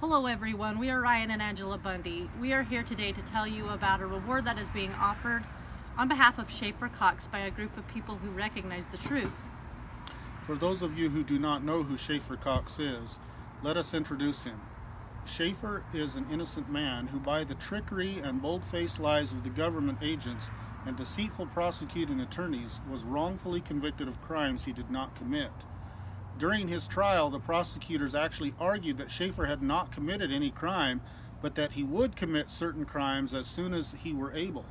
Hello everyone, we are Ryan and Angela Bundy. We are here today to tell you about a reward that is being offered on behalf of Schaeffer Cox by a group of people who recognize the truth. For those of you who do not know who Schaeffer Cox is, let us introduce him. Schaeffer is an innocent man who, by the trickery and bold-faced lies of the government agents and deceitful prosecuting attorneys, was wrongfully convicted of crimes he did not commit. During his trial, the prosecutors actually argued that Schaeffer had not committed any crime, but that he would commit certain crimes as soon as he were able.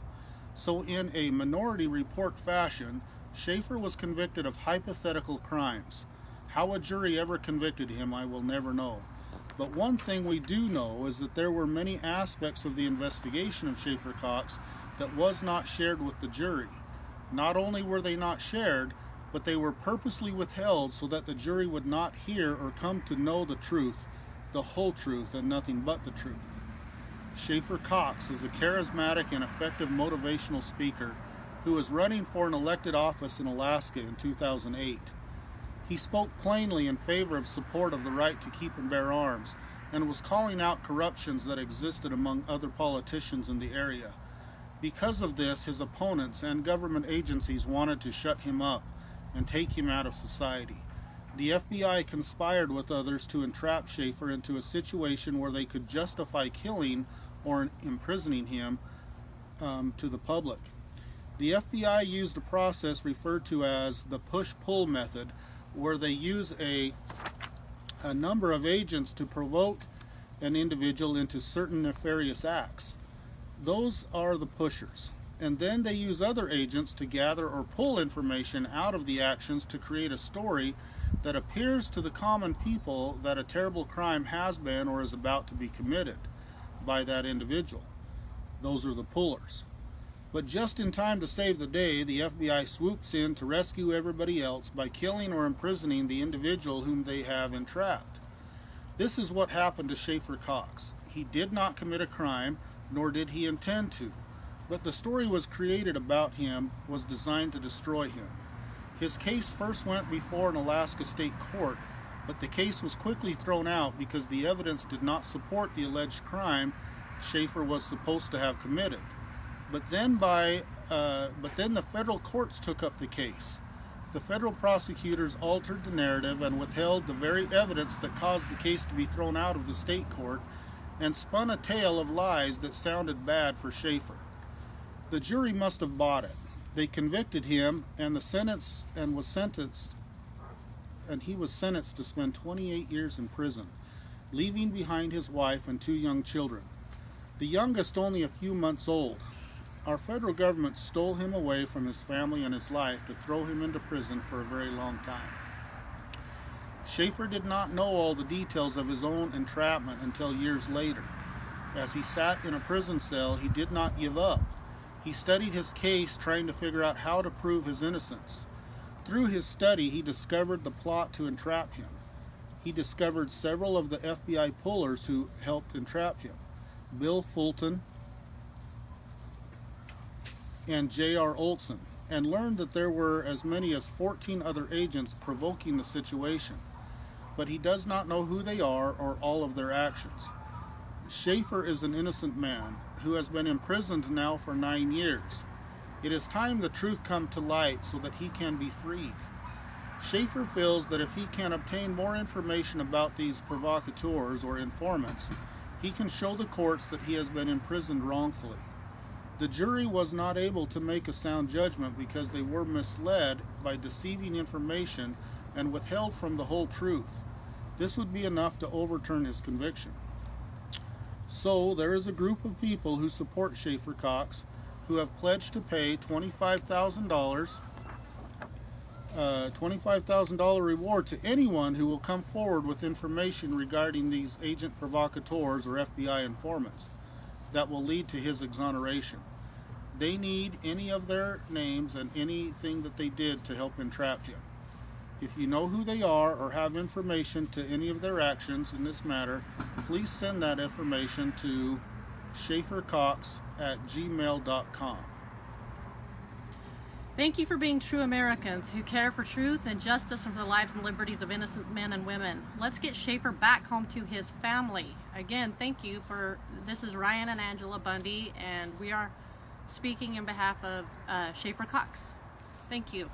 So in a minority report fashion, Schaeffer was convicted of hypothetical crimes. How a jury ever convicted him, I will never know. But one thing we do know is that there were many aspects of the investigation of Schaeffer Cox that was not shared with the jury. Not only were they not shared, but they were purposely withheld so that the jury would not hear or come to know the truth, the whole truth, and nothing but the truth. Schaeffer Cox is a charismatic and effective motivational speaker who was running for an elected office in Alaska in 2008. He spoke plainly in favor of support of the right to keep and bear arms, and was calling out corruptions that existed among other politicians in the area. Because of this, his opponents and government agencies wanted to shut him up and take him out of society. The FBI conspired with others to entrap Schaeffer into a situation where they could justify killing or imprisoning him to the public. The FBI used a process referred to as the push-pull method, where they use a number of agents to provoke an individual into certain nefarious acts. Those are the pushers. And then they use other agents to gather or pull information out of the actions to create a story that appears to the common people that a terrible crime has been or is about to be committed by that individual. Those are the pullers. But just in time to save the day, the FBI swoops in to rescue everybody else by killing or imprisoning the individual whom they have entrapped. This is what happened to Schaeffer Cox. He did not commit a crime, nor did he intend to. But the story was created about him, was designed to destroy him. His case first went before an Alaska state court, but the case was quickly thrown out because the evidence did not support the alleged crime Schaeffer was supposed to have committed. But then the federal courts took up the case. The federal prosecutors altered the narrative and withheld the very evidence that caused the case to be thrown out of the state court, and spun a tale of lies that sounded bad for Schaeffer. The jury must have bought it. They convicted him, and he was sentenced to spend 28 years in prison, leaving behind his wife and 2 young children, the youngest only a few months old. Our federal government stole him away from his family and his life to throw him into prison for a very long time. Schaeffer did not know all the details of his own entrapment until years later. As he sat in a prison cell, he did not give up. He studied his case, trying to figure out how to prove his innocence. Through his study, he discovered the plot to entrap him. He discovered several of the FBI pullers who helped entrap him: Bill Fulton and J.R. Olson, and learned that there were as many as 14 other agents provoking the situation. But he does not know who they are or all of their actions. Schaeffer is an innocent man who has been imprisoned now for 9 years. It is time the truth come to light so that he can be freed. Schaeffer feels that if he can obtain more information about these provocateurs or informants, he can show the courts that he has been imprisoned wrongfully. The jury was not able to make a sound judgment because they were misled by deceiving information and withheld from the whole truth. This would be enough to overturn his conviction. So there is a group of people who support Schaeffer Cox who have pledged to pay $25,000 reward to anyone who will come forward with information regarding these agent provocateurs or FBI informants that will lead to his exoneration. They need any of their names and anything that they did to help entrap him. If you know who they are or have information to any of their actions in this matter, please send that information to schaeffercox@gmail.com. Thank you for being true Americans who care for truth and justice and for the lives and liberties of innocent men and women. Let's get Schaeffer back home to his family. Again, thank you for, this is Ryan and Angela Bundy, and we are speaking in behalf of Schaeffer Cox. Thank you.